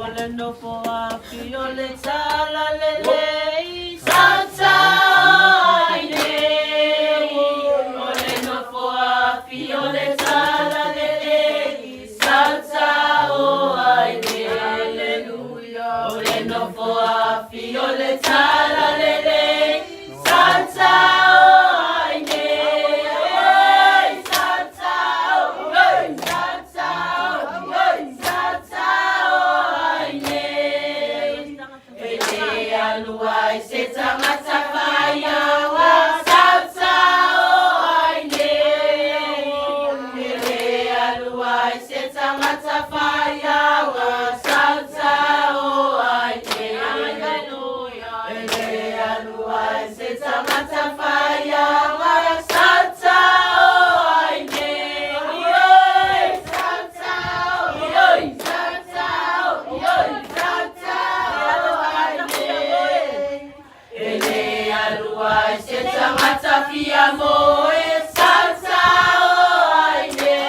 Ole no poa fiole sala lele salsa aine. Ole no poa fiole sala lele salsa aine. Hallelujah. Ole no poa fiole sala lele salsa aine. Salsa Luai se tangata faya wa salsa oine. Luai se tangata faya wa salsa oine. Hallelujah. Luai se tangata faya wa salsa oine. Salsa oine. Salsa oine. Luai se tangata fia moe salsa oine.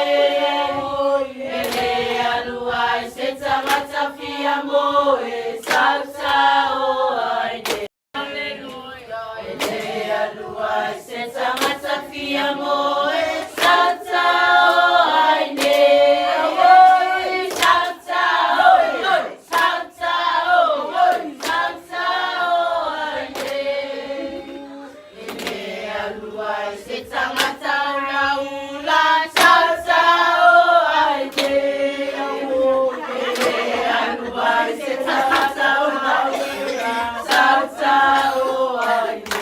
Luai se tangata fia moe salsa oine. Hallelujah. Luai se tangata fia moe salsa oine. Salsa oine. Salsa oine. Salsa oine. Luai se tangata ulaula salsa oine. Luai se tangata ulaula salsa oine.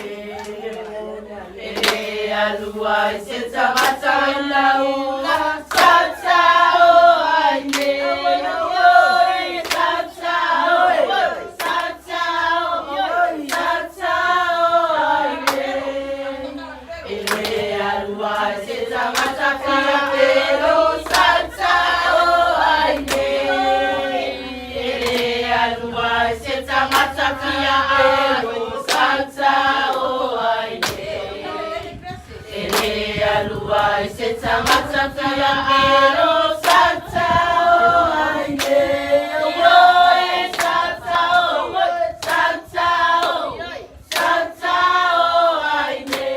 Luai se tangata ulaula salsa oine. Salsa oine. Salsa oine. Salsa oine. Luai se tangata fia pelo salsa oine. Luai se tangata fia pelo salsa oine. Luai se tangata fia pelo salsa oine. Salsa oine. Salsa oine. Salsa oine.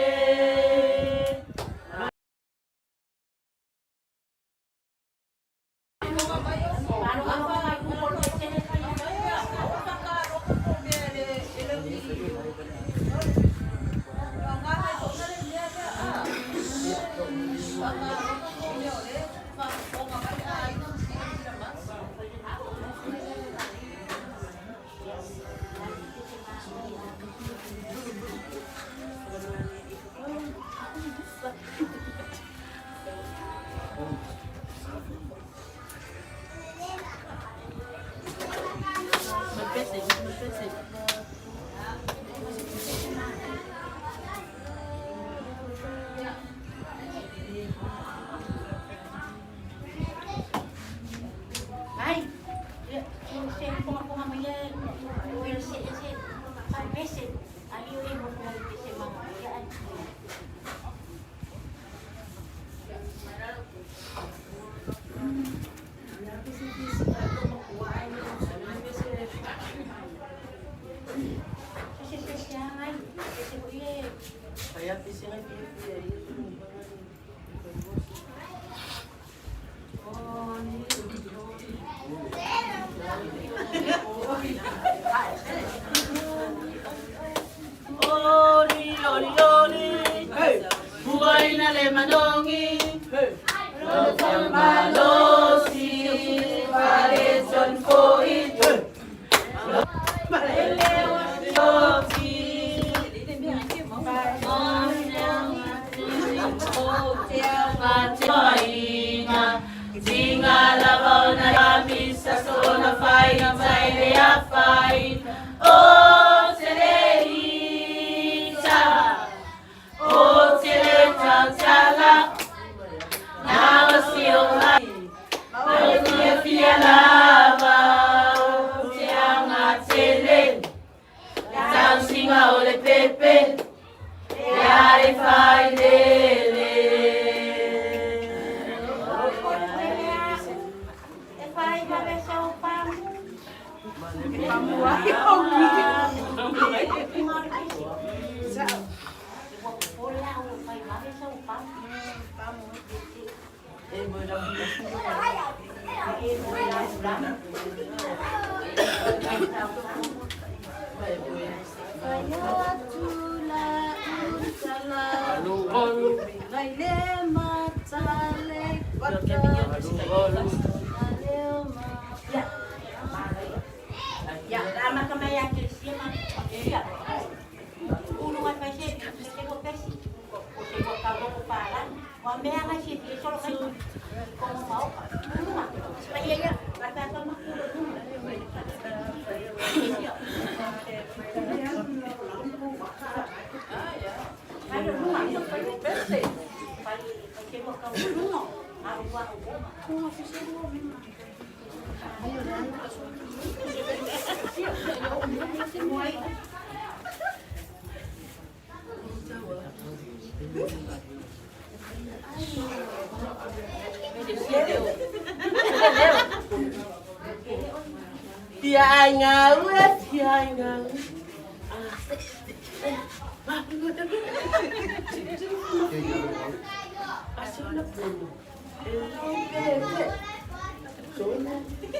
Tia ai ngau, tia ai ngau.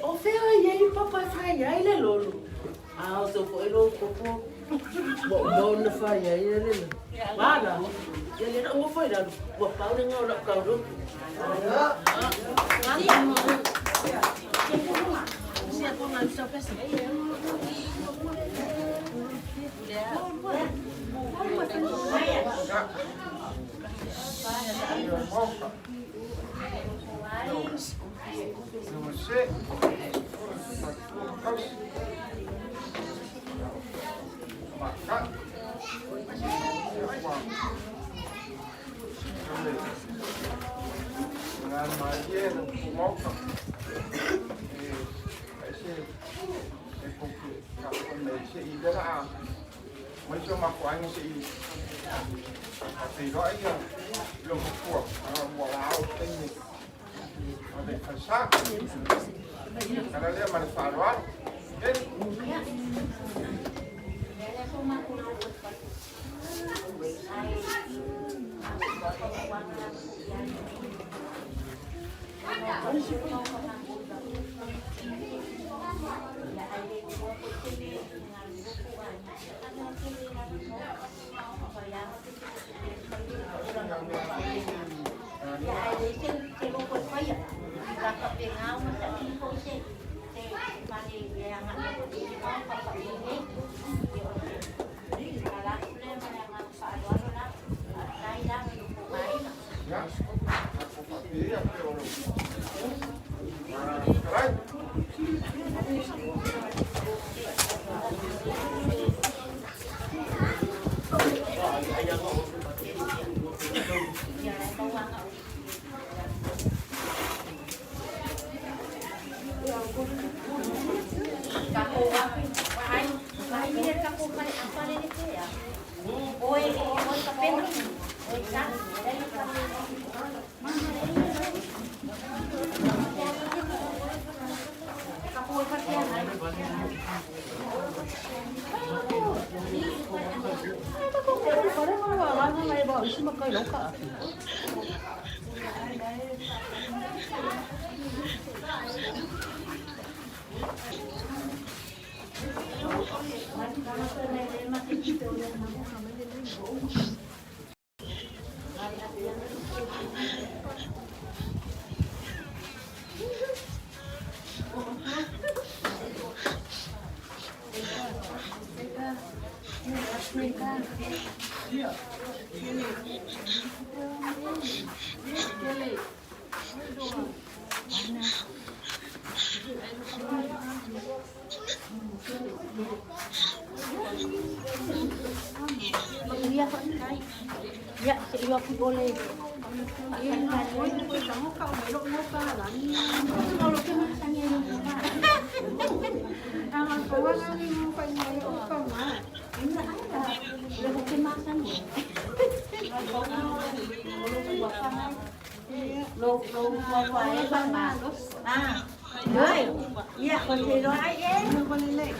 O feo ai papai fai ai le lolo. Ah, so foi lo popo. Bo na fai ai le. Wala. Ya le no foi da. Bo pau na ngau na kau do. Mấy cho mặc của anh chị thì gọi lồng cuộc bỏ áo tinh dịch để phải sát cái đó là mình phải đoán hết Dạ, chị yêu khi boleh. Rồi, dạ con thì nói ai ghé con lên đây.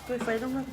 Tôi phải đúng không?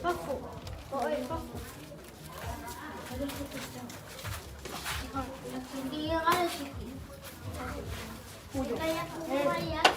Pafu. Oi, pafu. Hindi ka sige. Kaya kumuha yan.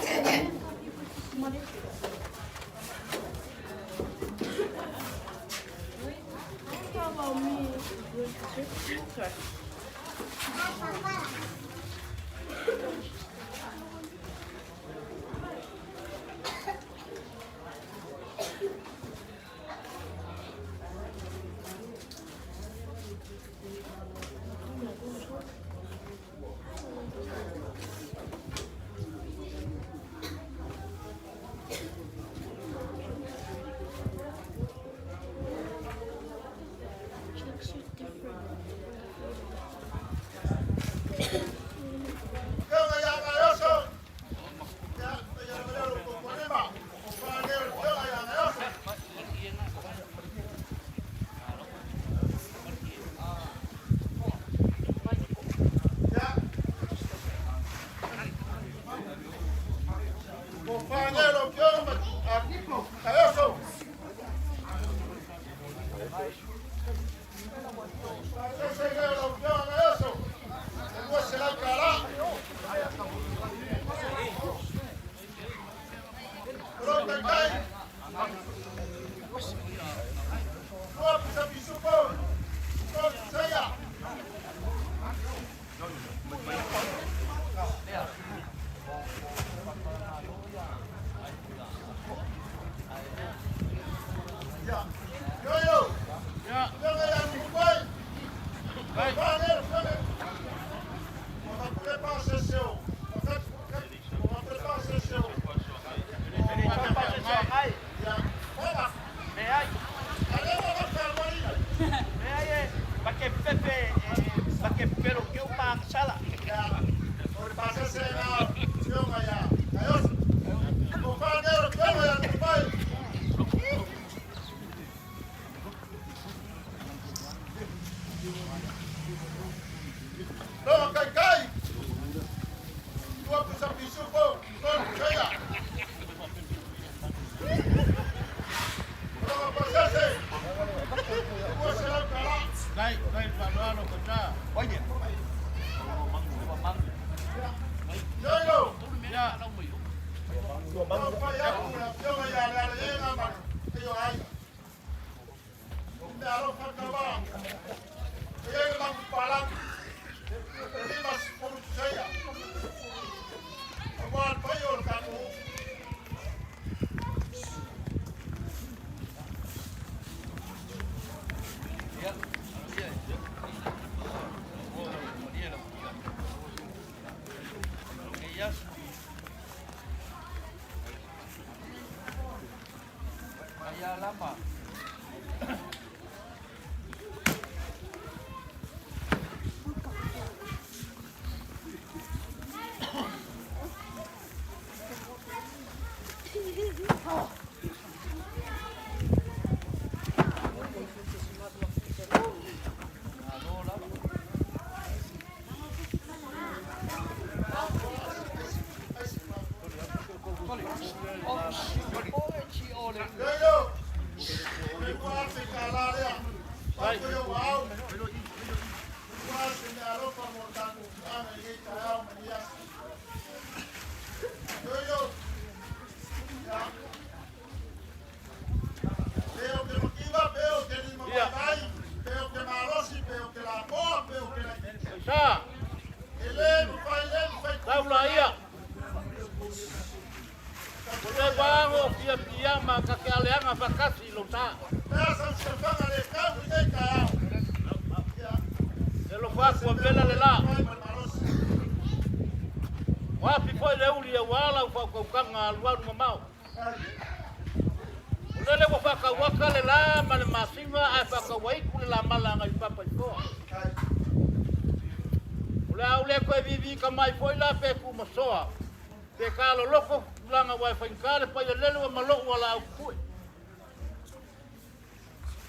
Mai foi lá pe ku masoa pe kalo loko langa wa fa kale pa lele wa malo wala ku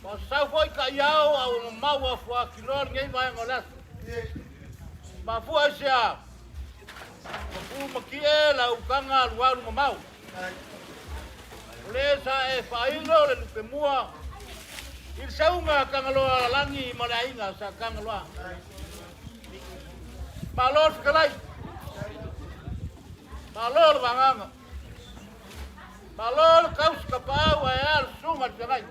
pa sa foi ka yao au mau wa fa kilor ngai vai ngolas ma fu asia ku makie la ukanga luaru mau le sa e fa ilo le pe mua Il saunga kangaloa langi malainga sa kangaloa. Balor sekalai. Balor banganga. Balor kaus kapau ayal sungat sekalai.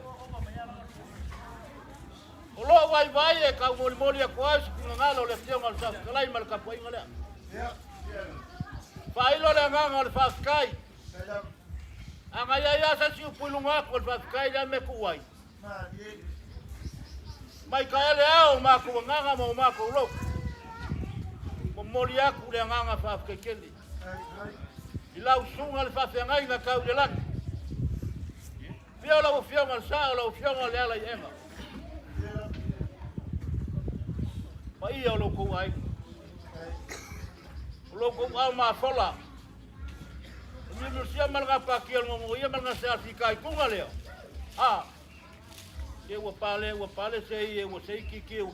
Olo wai wai e kau moli moli a kuas ngalo le fiong al sa sekalai mal kapoi ngale. Pailo le nganga al faskai. Angaya ya sa siu pulunga ko faskai ya me kuai. Mai kaele au mako nganga mo mako lo. Mori aku le nganga fa kekeli. Ilau sunga le fa ngai na kau le lak. Fio la fio mal sa la fio le ala yenga. Pa ia lo ko ai. Lo ko al ma fola. Ni no sia mal ga pa kiel mo ia mal ga sa fikai kunga leo. Ah. E wa pale sei e wa sei ki o.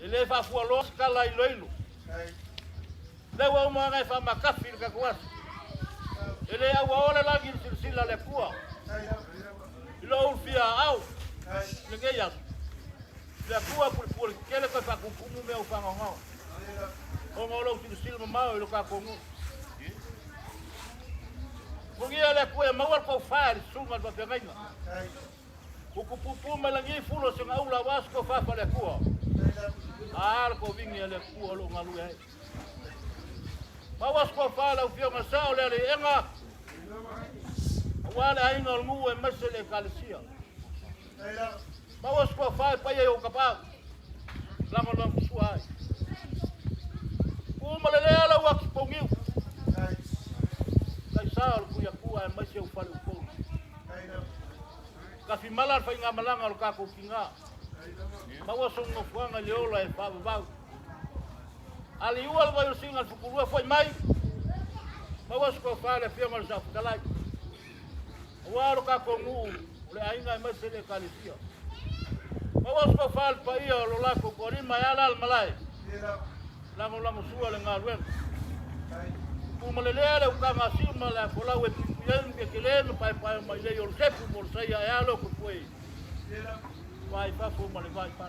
Ele fa fu lo skala i loilo. Le wa mo nga fa makafi ka kuas. Ele a wa ola la gi silsila le kua. Lo fia au. Le geya. Le kua por kele ko fa ku kumu me o fa ngo. O ngo lo silsila ma o lo ka ko ngo. Mungia le kua ma wa ko fa sunga ba penga. Ku pupu malangi fulo se ngaula wasko fa fa le kua. Arco vingi ele kua lo ngalu ai. Ma was ko fala o fio ngasa o le enga. Wala ai ngol ngu e masele kalisia. Ma was ko fa pa ye o kapa. Lango lang suai. Ku malele ala wa kipongiu. Kai sa o ku ya kua e masele o fala ko. Ka fi malar fa nga malanga o ka ko kinga. Mawa songo fuanga leola e fa ba. Ali ual vai singa fukuru foi mai. Mawa sko fa le fia mal sa fukalai. Waro ka kongu le ainga mai se le kalisia. Mawa sko fa pa ia lo la ko korima ya la malai. Lango lango sua le ngarwen. Umalele u ka ngasima la ko la we yen ke kelen pa mai le yo sepu mo sai ya lo ko foi. Vai pa fu male vai pa.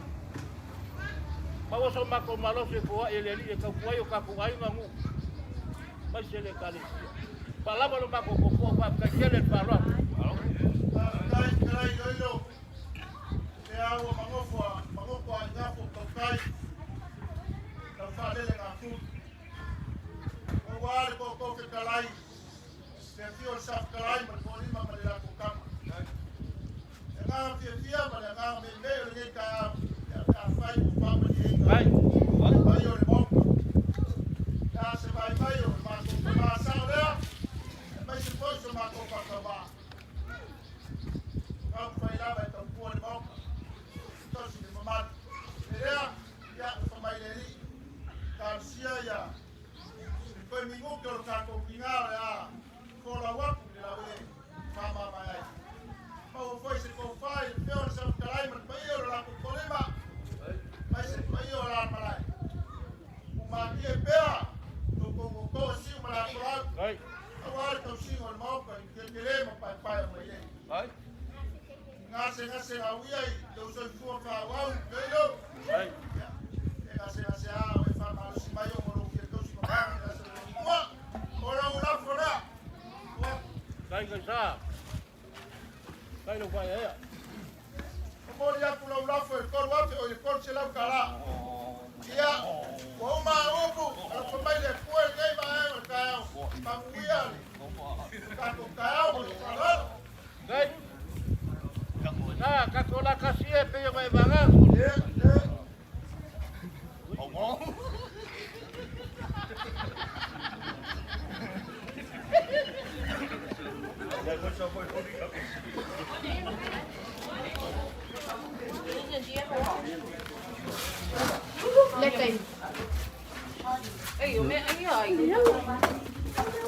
Pawo so mako malo se fo ele ali ka kuai o ka kuai ngangu. Mai se le kali. Palama lo mako ko pa ka kele pa lo. Kai yo. E awo mangofo ngapo ko kai. Ka fa le ka ku. O wale ko ke kalai. Se fio sa kalai ma ko ni ma le la ko kam. Nga fia ma nga me le ka fai ku pa ma ni. Vai o bom. Já se vai o mas o ma sa le. Mas se foi o ma ko pa ka ba. Ka fai la vai ta ku o bom. Então se de mamar. Ya fa mai le ni. Ka sia ya. Ko mi ngo ko ka ko kinga ya. Ko la wa ku la we. Mama mai. O foi se com fai, eu sou carai, mas eu lá com problema. Mas eu lá para o magia pea, do como assim o lá para. Ai. Agora tô sim o mal para que lema pai amanhã. Ai. Ngase a uia, eu sou sua fawau, veio. Ai. Ngase a o fa mal se vai o moro que tô se com. Ora lá fora. Vai gasar. Kai lo vai aí. O ya pula ula foi o cor wapi o cor se la kala. Ia, o ma opo, a ko mai le ko e nei mai o ka o. Pa kuia. Ka ko ka o kala. Dai. Ka ko la kasie pe yo mai vaga. O bom. Ya ko so foi lên kênh. Ê, mẹ anh ơi. Mẹ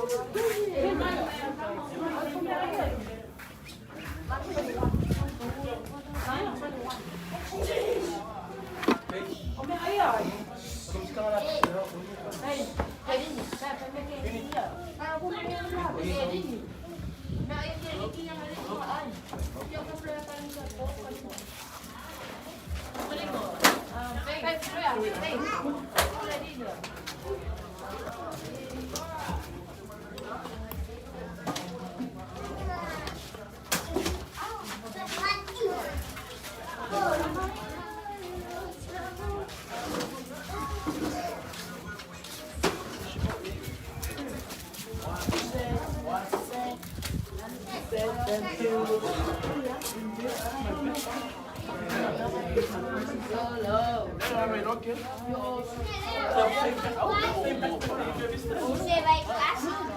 Você vai clássico.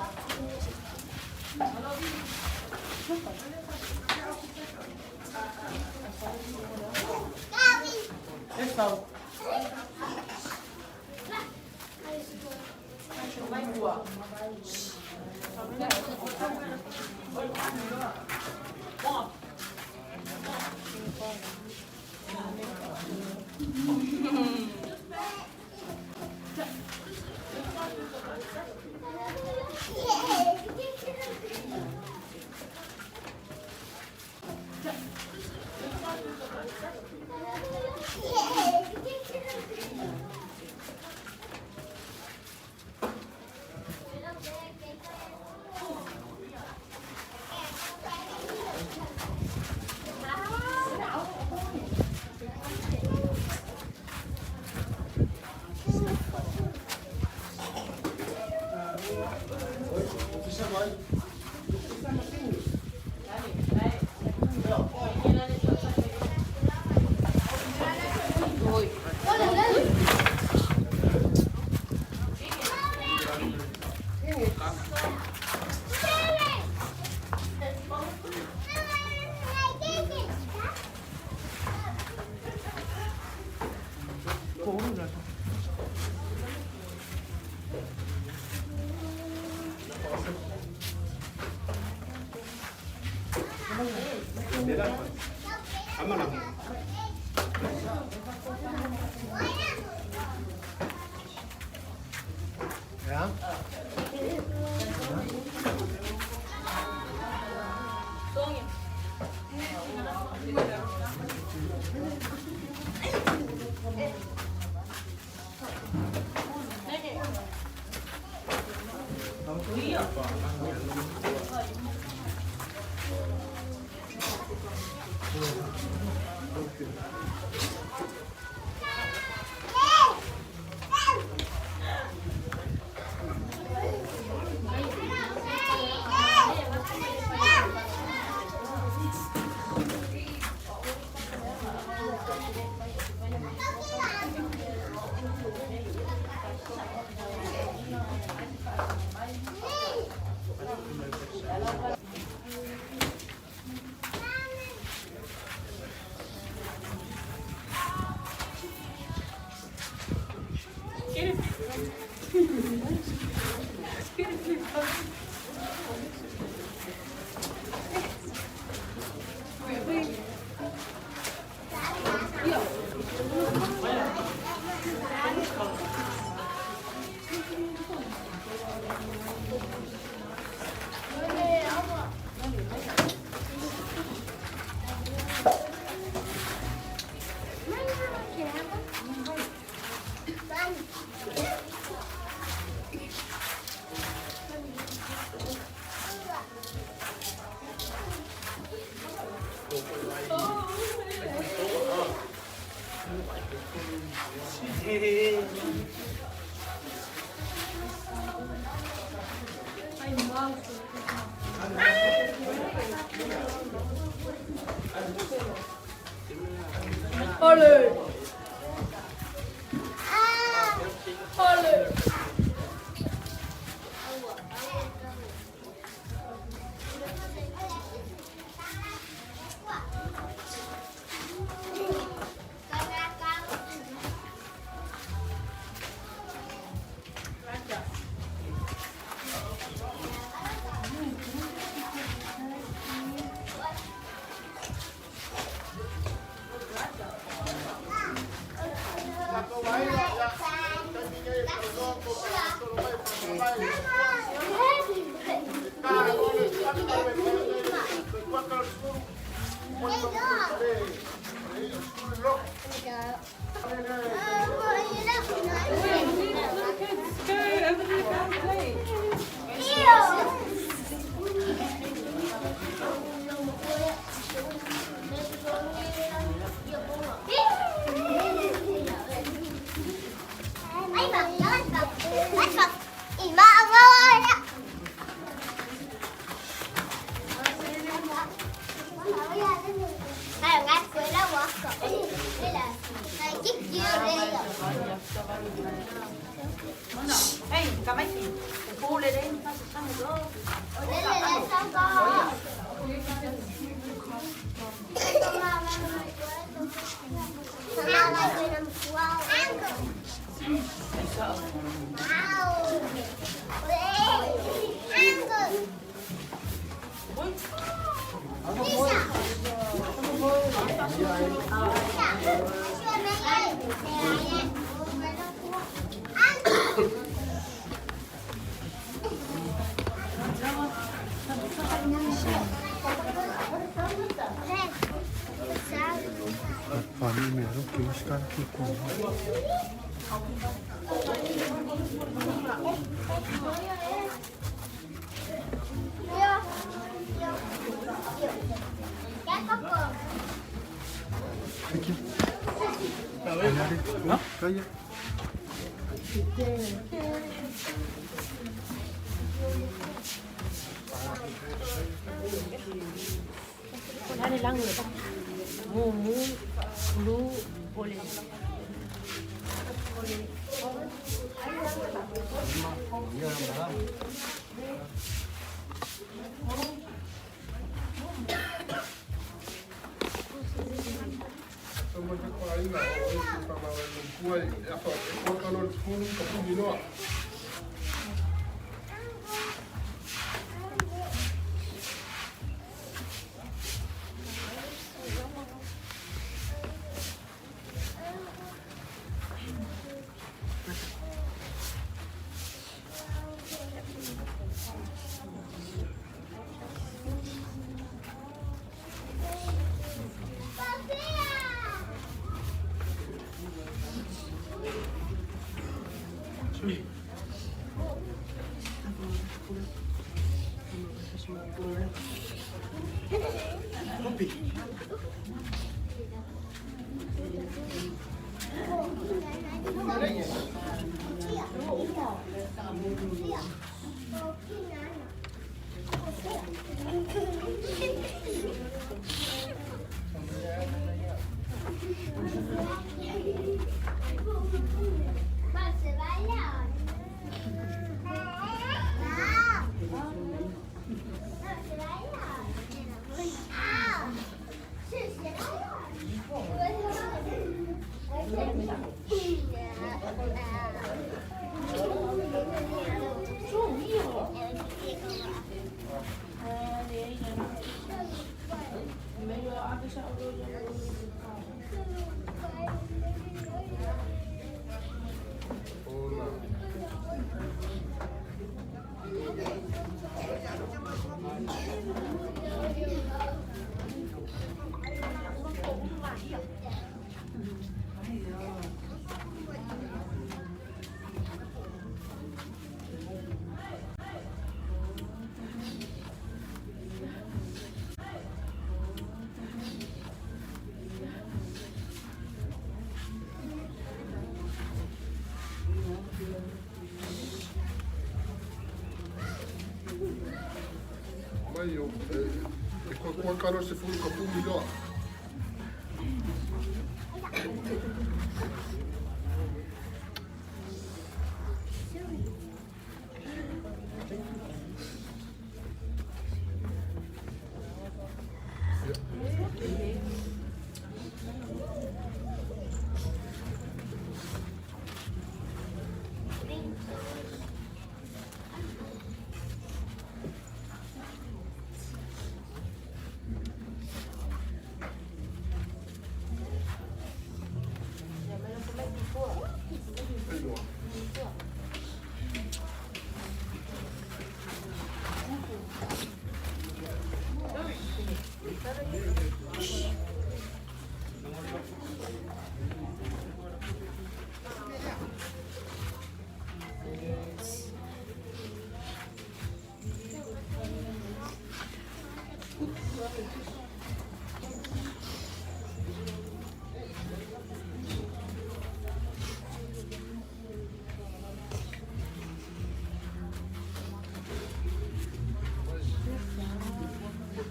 Então, Olé! Olé! Hai ngắt quên đó quá. Đây là hai chiếc dưa đây rồi. Ê, cầm mấy gì? Cô lên đây, sao sao mà đó? Đây là sao con? 아니면 교시간 있고 이렇게 가야 Con đã đi lăng người ta. Mù lu boleh. io qualcuno si fu un po' migliore.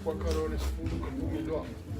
Qualcuno si fu un po' migliore.